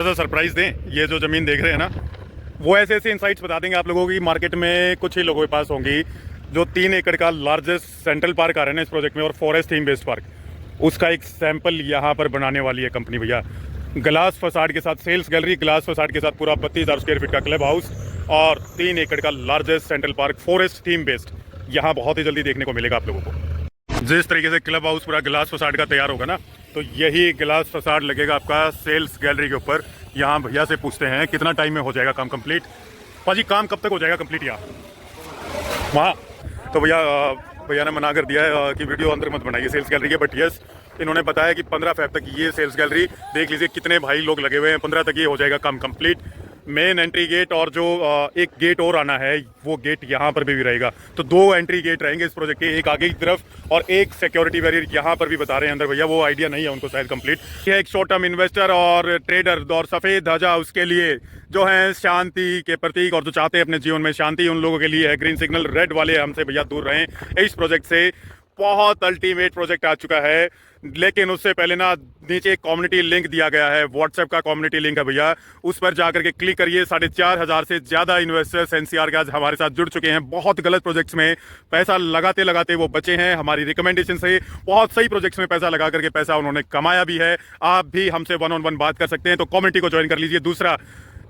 Surprise दें, ये जो ज़मीन देख रहे हैं ना, वो ऐसे ऐसे इंसाइट्स बता देंगे आप लोगों की। मार्केट में कुछ ही लोगों के पास होंगी। जो 3 एकड़ का लार्जेस्ट सेंट्रल पार्क आ रहा है ना इस प्रोजेक्ट में, और फॉरेस्ट थीम बेस्ड पार्क, उसका एक सैंपल यहाँ पर बनाने वाली है कंपनी भैया। ग्लास फसाड के साथ सेल्स गैलरी, ग्लास फसाड के साथ पूरा 32,000 स्क्वायर फीट का क्लब हाउस और 3 एकड़ का largest central park forest theme based यहाँ बहुत ही जल्दी देखने को मिलेगा आप लोगों को। जिस तरीके से क्लब हाउस पूरा ग्लास फसाड का तैयार होगा ना, तो यही ग्लास फसाड लगेगा आपका सेल्स गैलरी के ऊपर। यहाँ भैया से पूछते हैं कितना टाइम में हो जाएगा काम कंप्लीट। पाजी काम कब तक हो जाएगा कंप्लीट यहाँ वहाँ? तो भैया ने मना कर दिया है कि वीडियो अंदर मत बनाइए सेल्स गैलरी के, बट यस इन्होंने बताया कि 15 फेब तक ये सेल्स गैलरी देख लीजिए कितने भाई लोग लगे हुए हैं। 15 तक ये हो जाएगा काम कंप्लीट। मेन एंट्री गेट और जो एक गेट और आना है वो गेट यहाँ पर भी रहेगा। तो 2 एंट्री गेट रहेंगे इस प्रोजेक्ट के, एक आगे की तरफ और एक सिक्योरिटी बैरियर यहाँ पर भी बता रहे हैं अंदर भैया। वो आइडिया नहीं है उनको शायद कंप्लीट। ये एक शॉर्ट टर्म इन्वेस्टर और ट्रेडर और सफ़ेद ध्वजा उसके लिए जो है शांति के प्रतीक, और जो चाहते हैं अपने जीवन में शांति, उन लोगों के लिए है ग्रीन सिग्नल। रेड वाले हमसे भैया दूर रहें इस प्रोजेक्ट से। बहुत अल्टीमेट प्रोजेक्ट आ चुका है, लेकिन उससे पहले ना नीचे एक कम्युनिटी लिंक दिया गया है, व्हाट्सएप का कम्युनिटी लिंक है भैया। उस पर जाकर के क्लिक करिए। 4,500 से ज़्यादा इन्वेस्टर्स एनसीआर के आज हमारे साथ जुड़ चुके हैं। बहुत गलत प्रोजेक्ट्स में पैसा लगाते लगाते वो बचे हैं। हमारी रिकमेंडेशन से बहुत सही प्रोजेक्ट्स में पैसा लगा करके पैसा उन्होंने कमाया भी है। आप भी हमसे 1-on-1 बात कर सकते हैं, तो कम्युनिटी को ज्वाइन कर लीजिए। दूसरा,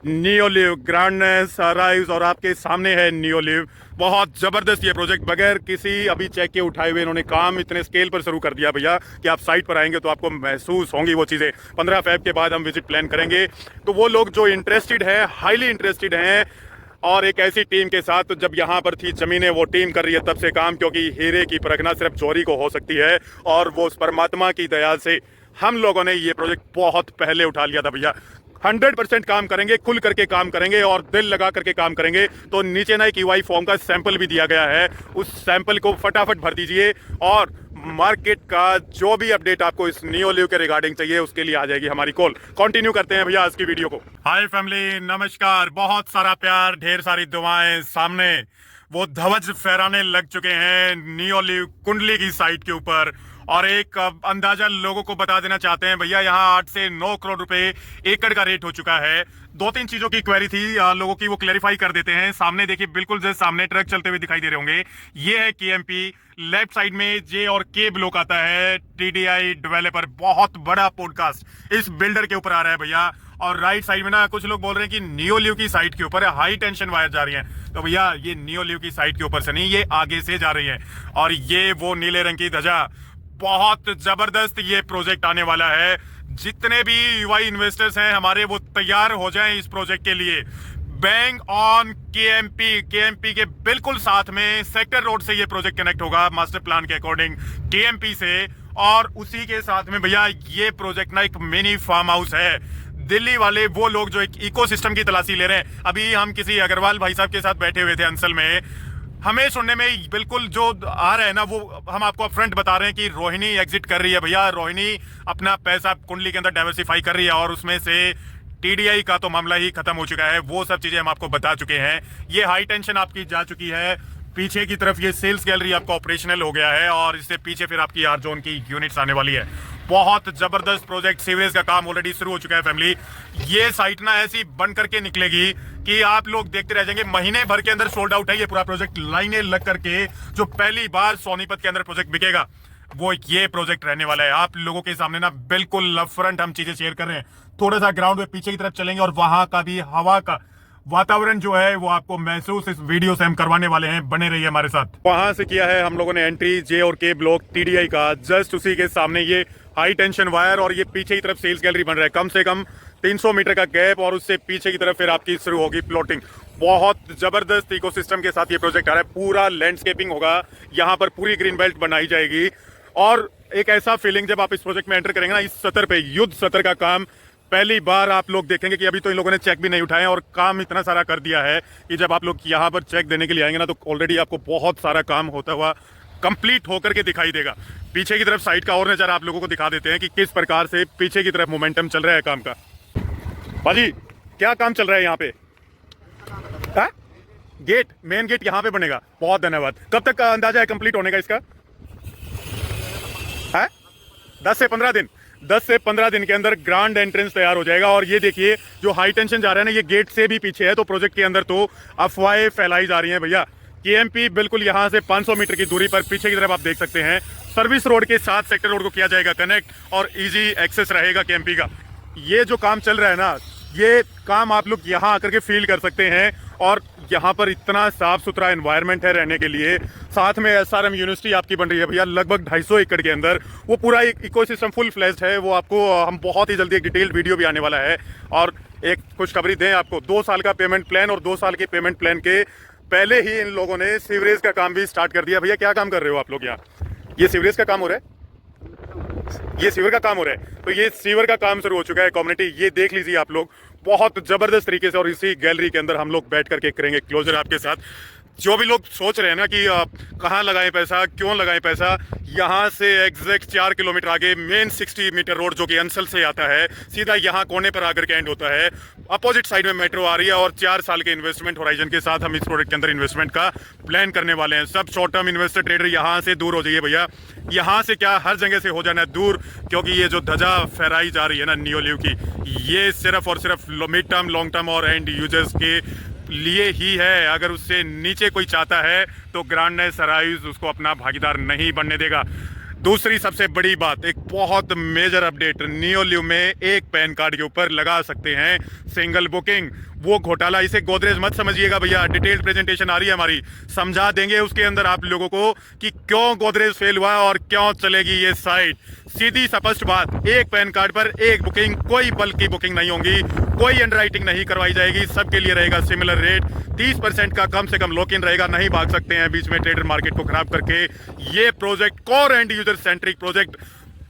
नियोलिव ग्रांडनेस अराइव्स, और आपके सामने है नियोलिव। बहुत जबरदस्त ये प्रोजेक्ट, बगैर किसी अभी चेक के उठाए हुए इन्होंने काम इतने स्केल पर शुरू कर दिया भैया कि आप साइट पर आएंगे तो आपको महसूस होंगी वो चीज़ें। 15 फेब के बाद हम विजिट प्लान करेंगे। तो वो लोग जो इंटरेस्टेड है, हाईली इंटरेस्टेड हैं, और एक ऐसी टीम के साथ, तो जब यहाँ पर थी जमीनें वो टीम कर रही है तब से काम, क्योंकि हीरे की परखना सिर्फ चोरी को हो सकती है, और वो उस परमात्मा की दया से हम लोगों ने ये प्रोजेक्ट बहुत पहले उठा लिया था भैया। 100% काम करेंगे, खुल करके काम करेंगे और दिल लगा करके काम करेंगे। तो नीचे ना एक ईवाई फॉर्म का सैंपल भी दिया गया है, उस सैंपल को फटाफट भर दीजिए, और मार्केट का जो भी अपडेट आपको इस नियोलिव के रिगार्डिंग चाहिए उसके लिए आ जाएगी हमारी कॉल। कंटिन्यू करते हैं भैया आज की वीडियो को। हाय फैमिली, नमस्कार, बहुत सारा प्यार, ढेर सारी दुआएं। सामने वो ध्वज फहराने लग चुके हैं नियोलिव कुंडली की साइट के ऊपर। और एक अंदाजा लोगों को बता देना चाहते हैं भैया, यहाँ 8 से 9 करोड़ रुपए एकड़ का रेट हो चुका है। 2-3 चीजों की क्वेरी थी लोगों की, वो क्लेरिफाई कर देते हैं। सामने देखिए, बिल्कुल जैसे सामने ट्रक चलते हुए दिखाई दे रहे होंगे, ये है केएमपी। लेफ्ट साइड में जे और के ब्लॉक आता है, टीडीआई डेवलपर। बहुत बड़ा पॉडकास्ट इस बिल्डर के ऊपर आ रहा है भैया। और राइट साइड में ना कुछ लोग बोल रहे हैं कि नियोलिव की साइट के ऊपर हाई टेंशन वायर जा रही है। तो भैया ये नियोलिव की साइट के ऊपर से नहीं, ये आगे से जा रही है। और ये वो नीले रंग की ध्वजा, बहुत जबरदस्त ये प्रोजेक्ट आने वाला है। जितने भी युवा इन्वेस्टर्स हैं हमारे, वो तैयार हो जाएं इस प्रोजेक्ट के लिए। बैंक ऑन केएमपी के बिल्कुल साथ में सेक्टर रोड से ये प्रोजेक्ट कनेक्ट होगा मास्टर प्लान के अकॉर्डिंग केएमपी से। और उसी के साथ में भैया ये प्रोजेक्ट ना एक मिनी फार्म हाउस है। दिल्ली वाले वो लोग जो एक इकोसिस्टम की तलाशी ले रहे हैं, अभी हम किसी अग्रवाल भाई साहब के साथ बैठे हुए थे अंसल में, हमें सुनने में बिल्कुल जो आ रहा है ना, वो हम आपको अपफ्रंट बता रहे हैं कि रोहिणी एग्जिट कर रही है भैया। रोहिणी अपना पैसा कुंडली के अंदर डाइवर्सिफाई कर रही है, और उसमें से टीडीआई का तो मामला ही खत्म हो चुका है। वो सब चीजें हम आपको बता चुके हैं। ये हाई टेंशन आपकी जा चुकी है। पीछे की तरफ ये सेल्स गैलरी आपका ऑपरेशनल हो गया है, और इससे पीछे फिर आपकी आर जोन की यूनिट्स आने वाली है। बहुत जबरदस्त प्रोजेक्ट, सीवरेज का काम ऑलरेडी शुरू हो चुका है फैमिली। ये साइट ना ऐसी बन करके निकलेगी कि आप लोग देखते रह जाएंगे। महीने भर के अंदर सोल्ड आउट है ये पूरा प्रोजेक्ट। लाइनें लग करके जो पहली बार सोनीपत के अंदर प्रोजेक्ट बिकेगा वो ये प्रोजेक्ट रहने वाला है। आप लोगों के सामने ना बिल्कुल अपफ्रंट हम चीजें शेयर कर रहे हैं। थोड़ा सा ग्राउंड में पीछे की तरफ चलेंगे, और वहां का भी हवा का वातावरण जो है वो आपको महसूस इस वीडियो से हम करवाने वाले हैं। बने रहिए हमारे साथ। वहां से किया है हम लोगों ने एंट्री जे और के ब्लॉक टीडीआई का। जस्ट उसी के सामने ये हाई टेंशन वायर, और ये पीछे की तरफ सेल्स गैलरी बन रहा है। कम से कम 300 मीटर का गैप, और उससे पीछे की तरफ फिर आपकी शुरू होगी प्लॉटिंग। बहुत जबरदस्त इकोसिस्टम के साथ ये प्रोजेक्ट आ रहा है। पूरा लैंडस्केपिंग होगा यहाँ पर, पूरी ग्रीन बेल्ट बनाई जाएगी। और एक ऐसा फीलिंग जब आप इस प्रोजेक्ट में एंटर करेंगे ना, इस सतर पे युद्ध सतर का काम पहली बार आप लोग देखेंगे कि अभी तो इन लोगों ने चेक भी नहीं उठाए, और काम इतना सारा कर दिया है कि जब आप लोग यहाँ पर चेक देने के लिए आएंगे ना, तो ऑलरेडी आपको बहुत सारा काम होता हुआ कंप्लीट होकर के दिखाई देगा। पीछे की तरफ साइड का और नज़ारा आप लोगों को दिखा देते हैं कि किस प्रकार से पीछे की तरफ मोमेंटम चल रहा है काम का। भाजी क्या काम चल रहा है यहाँ पे? गेट, मेन गेट यहाँ पे बनेगा। बहुत धन्यवाद। कब तक का अंदाजा है कंप्लीट होने का इसका? है 10 से 15 दिन। 10 से 15 दिन के अंदर ग्रांड एंट्रेंस तैयार हो जाएगा। और ये देखिए जो हाई टेंशन जा रहा है ना, ये गेट से भी पीछे है, तो प्रोजेक्ट के अंदर तो अफवाहें फैलाई जा रही हैं भैया। केएमपी बिल्कुल यहाँ से 500 मीटर की दूरी पर पीछे की तरफ आप देख सकते हैं, सर्विस रोड के साथ सेक्टर रोड को किया जाएगा कनेक्ट और इजी एक्सेस रहेगा केएमपी का। ये जो काम चल रहा है ना, ये काम आप लोग यहाँ आकर के फील कर सकते हैं। और यहाँ पर इतना साफ सुथरा एनवायरनमेंट है रहने के लिए, साथ में एसआरएम यूनिवर्सिटी आपकी बन रही है भैया लगभग 250 एकड़ के अंदर। वो पूरा एक इकोसिस्टम फुल फ्लैश्ड है, वो आपको हम बहुत ही जल्दी एक डिटेल वीडियो भी आने वाला है। और एक खुशखबरी दें आपको, 2 साल का पेमेंट प्लान, और 2 साल के पेमेंट प्लान के पहले ही इन लोगों ने सीवरेज का काम भी स्टार्ट कर दिया। भैया क्या काम कर रहे हो आप लोग यहाँ? ये सीवरेज का काम हो रहा है, ये सीवर का काम हो रहा है। तो ये सीवर का काम शुरू हो चुका है कम्युनिटी, ये देख लीजिए आप लोग बहुत जबरदस्त तरीके से। और इसी गैलरी के अंदर हम लोग बैठ करके करेंगे क्लोजर आपके साथ। जो भी लोग सोच रहे हैं ना कि कहाँ लगाएं पैसा, क्यों लगाएं पैसा, यहाँ से एग्जैक्ट 4 किलोमीटर आगे मेन 60 मीटर रोड जो कि अंसल से आता है, सीधा यहाँ कोने पर आकर के एंड होता है। अपोजिट साइड में मेट्रो आ रही है और 4 साल के इन्वेस्टमेंट होराइजन के साथ हम इस प्रोजेक्ट के अंदर इन्वेस्टमेंट का प्लान करने वाले हैं। सब शॉर्ट टर्म इन्वेस्टर ट्रेडर यहाँ से दूर हो जाइए भैया, यहाँ से क्या हर जगह से हो जाना है दूर, क्योंकि ये जो ध्वजा फहराई जा रही है ना नियोलिव की, ये सिर्फ और सिर्फ मिड टर्म, लॉन्ग टर्म और एंड यूजर्स के लिए ही है। अगर उससे नीचे कोई चाहता है तो ग्रांडनेस अराइव्स उसको अपना भागीदार नहीं बनने देगा। दूसरी सबसे बड़ी बात, एक बहुत मेजर अपडेट, नियोलिव में एक पैन कार्ड के ऊपर लगा सकते हैं सिंगल बुकिंग। वो घोटाला, इसे गोदरेज मत समझिएगा भैया, डिटेल्ड प्रेजेंटेशन आ रही है हमारी, समझा देंगे उसके अंदर आप लोगों को कि क्यों गोदरेज फेल हुआ और क्यों चलेगी ये साइट। सीधी स्पष्ट बात, एक पैन कार्ड पर एक बुकिंग, कोई बल्क की बुकिंग नहीं होगी, कोई अंडरराइटिंग नहीं करवाई जाएगी, सबके लिए रहेगा सिमिलर रेट। 30% का कम से कम लॉक इन रहेगा, नहीं भाग सकते हैं बीच में ट्रेडर मार्केट को खराब करके। ये project core and user centric project,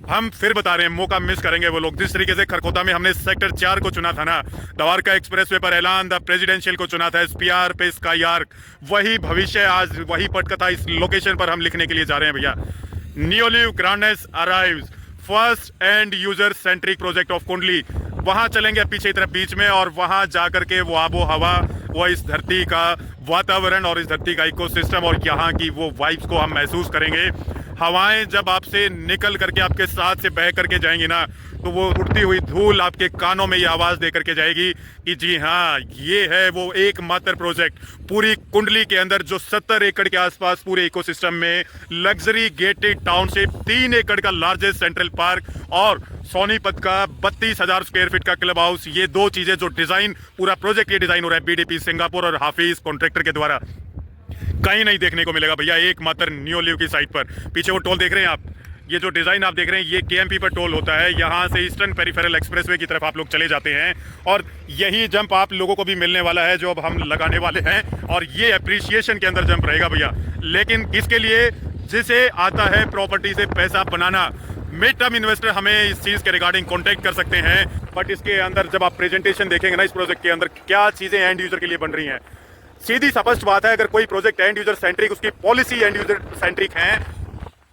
हम फिर बता रहे हैं, मौका मिस करेंगे वो लोग। जिस तरीके से खरखोदा में हमने सेक्टर 4 को चुना था ना, द्वारका एक्सप्रेसवे पर ऐलान द प्रेसिडेंशियल को चुना था, एसपीआर पे स्काई आर्क, वही भविष्य आज वही पटकथा इस लोकेशन पर हम लिखने के लिए जा रहे हैं भैया। Neolive grandness arrives, first end user centric project of Kundli. वहां चलेंगे पीछे की तरफ बीच में, और वहां जाकर के वो आबो हवा, वो इस धरती का वातावरण और इस धरती का इकोसिस्टम और यहाँ की वो वाइब्स को हम महसूस करेंगे। हवाएं जब आपसे निकल करके आपके साथ से बह करके जाएंगी ना, तो वो उड़ती हुई धूल आपके कानों में ये आवाज दे करके जाएगी कि जी हाँ, ये है वो एकमात्र प्रोजेक्ट पूरी कुंडली के अंदर जो 70 एकड़ के आसपास पूरे इकोसिस्टम में लग्जरी गेटेड टाउनशिप, 3 एकड़ का लार्जेस्ट सेंट्रल पार्क और सोनीपत का 32,000 स्क्वायर फीट का क्लब हाउस। ये 2 चीजें जो डिजाइन, पूरा प्रोजेक्ट ये डिजाइन हो रहा है बीडीपी सिंगापुर और हाफिज कॉन्ट्रैक्टर के द्वारा, कहीं नहीं देखने को मिलेगा भैया, एकमात्र नियोलिव की साइट पर। पीछे वो टोल देख रहे हैं आप, ये जो डिजाइन आप देख रहे हैं, ये केएमपी पर टोल होता है। यहाँ से ईस्टर्न पेरिफेरल एक्सप्रेसवे की तरफ आप लोग चले जाते हैं, और यही जंप आप लोगों को भी मिलने वाला है जो अब हम लगाने वाले हैं। और ये अप्रिसिएशन के अंदर जंप रहेगा भैया, लेकिन किसके लिए? जिसे आता है प्रॉपर्टी से पैसा बनाना। मिड टर्म इन्वेस्टर हमें इस चीज के रिगार्डिंग कांटेक्ट कर सकते हैं, बट इसके अंदर जब आप प्रेजेंटेशन देखेंगे ना, इस प्रोजेक्ट के अंदर क्या चीजें एंड यूजर के लिए बन रही हैं, सीधी स्पष्ट बात है। अगर कोई प्रोजेक्ट एंड यूजर सेंट्रिक, उसकी पॉलिसी एंड यूजर सेंट्रिक है।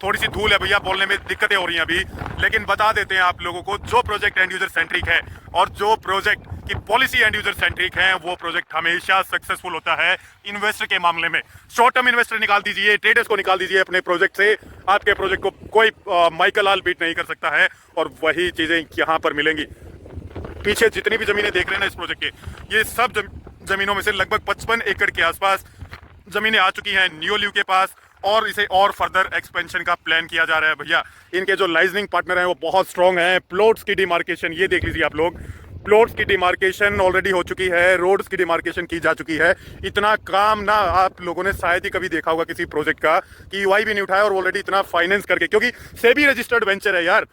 थोड़ी सी धूल है भैया, बोलने में दिक्कतें हो रही हैं अभी, लेकिन बता देते हैं आप लोगों को, जो प्रोजेक्ट एंड यूजर सेंट्रिक है और जो प्रोजेक्ट की पॉलिसी एंड यूजर सेंट्रिक है, वो प्रोजेक्ट हमेशा सक्सेसफुल होता है इन्वेस्टर के मामले में। शॉर्ट टर्म इन्वेस्टर निकाल दीजिए, ट्रेडर्स को निकाल दीजिए अपने प्रोजेक्ट से, आपके प्रोजेक्ट को कोई माइकल आल बीट नहीं कर सकता है। और वही चीजें यहाँ पर मिलेंगी। पीछे जितनी भी जमीनें देख रहे हैं ना इस प्रोजेक्ट के, ये सब जमीनों में से लगभग 55 एकड़ के आसपास जमीनें आ चुकी हैं नियोलिव के पास, और इसे और फर्दर एक्सपेंशन का प्लान किया जा रहा है भैया। इनके जो लाइजनिंग पार्टनर हैं वो बहुत स्ट्रॉन्ग हैं। प्लॉट्स की डिमार्केशन ये देख लीजिए आप लोग, प्लॉट्स की डिमार्केशन ऑलरेडी हो चुकी है, रोड्स की डिमार्केशन की जा चुकी है। इतना काम ना आप लोगों ने शायद ही कभी देखा होगा किसी प्रोजेक्ट का कि यूआई भी नहीं उठाया, और ऑलरेडी इतना फाइनेंस करके, क्योंकि सेबी रजिस्टर्ड वेंचर है यार।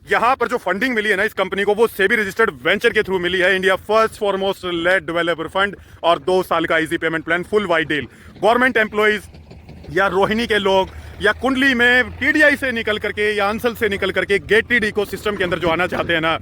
यहाँ पर जो फंडिंग मिली है ना इस कंपनी को, वो सेबी रजिस्टर्ड वेंचर के थ्रू मिली है, India first foremost led developer fund, और 2 साल का easy payment plan, full wide deal. Government employees या रोहिणी के लोग या कुंडली में टीडीआई से निकल करके या अंसल से निकल करके गेटेड इकोसिस्टम के अंदर जो आना चाहते हैं ना,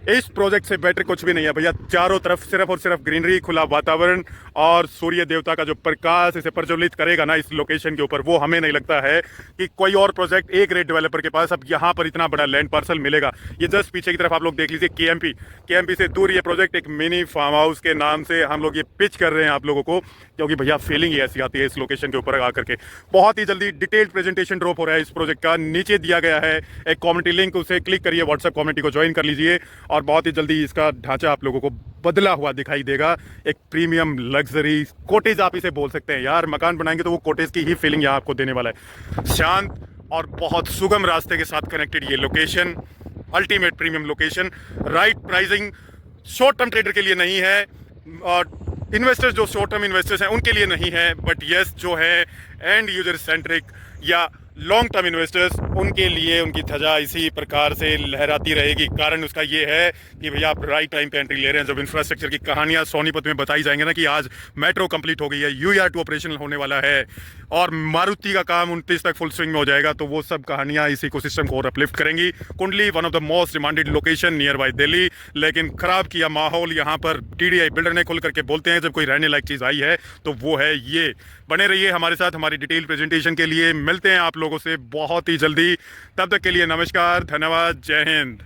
इस प्रोजेक्ट से बेटर कुछ भी नहीं है भैया। चारों तरफ सिर्फ और सिर्फ ग्रीनरी, खुला वातावरण और सूर्य देवता का जो प्रकाश इसे प्रज्वलित करेगा ना इस लोकेशन के ऊपर, वो हमें नहीं लगता है कि कोई और प्रोजेक्ट एक रेट डेवलपर के पास अब यहाँ पर इतना बड़ा लैंड पार्सल मिलेगा। ये जस्ट पीछे की तरफ आप लोग देख लीजिए, केएमपी से दूर ये प्रोजेक्ट एक मिनी फार्म हाउस के नाम से हम लोग ये पिच कर रहे हैं आप लोगों को, क्योंकि भैया फीलिंग ही ऐसी आती है इस लोकेशन के ऊपर आकर के। बहुत ही जल्दी डिटेल्ड प्रेजेंटेशन ड्रॉप हो रहा है इस प्रोजेक्ट का, नीचे दिया गया है एक कम्युनिटी लिंक, उसे क्लिक करिए, व्हाट्सएप कम्युनिटी को ज्वाइन कर लीजिए और बहुत ही जल्दी इसका ढांचा आप लोगों को बदला हुआ दिखाई देगा। एक प्रीमियम लग्जरी कोटेज आप इसे बोल सकते हैं यार, मकान बनाएंगे तो वो कोटेज की ही फीलिंग यहाँ आपको देने वाला है। शांत और बहुत सुगम रास्ते के साथ कनेक्टेड ये location, ultimate premium location, right pricing short term trader के लिए नहीं है और इन्वेस्टर्स जो शॉर्ट टर्म इन्वेस्टर्स हैं उनके लिए नहीं है, बट यस जो है एंड यूजर सेंट्रिक या लॉन्ग टर्म इन्वेस्टर्स उनके लिए उनकी ध्वजा इसी प्रकार से लहराती रहेगी। कारण उसका ये है कि भैया आप राइट टाइम पे एंट्री ले रहे हैं। जब इंफ्रास्ट्रक्चर की कहानियां सोनीपत में बताई जाएंगे ना कि आज मेट्रो कंप्लीट हो गई है, UR2 ऑपरेशनल होने वाला है और मारुति का काम 29 तक फुल स्विंग में हो जाएगा, तो वो सब कहानियां इस इकोसिस्टम को और अपलिफ्ट करेंगी। कुंडली one of the most demanded location near by Delhi, लेकिन खराब किया माहौल यहाँ पर TDI बिल्डर ने खुल करके बोलते हैं जब कोई रहने लायक चीज़ आई है तो वो है ये। बने रहिए हमारे साथ हमारी डिटेल प्रेजेंटेशन के लिए, मिलते हैं आप लोगों से बहुत ही जल्दी। तब तक के लिए नमस्कार, धन्यवाद, जय हिंद।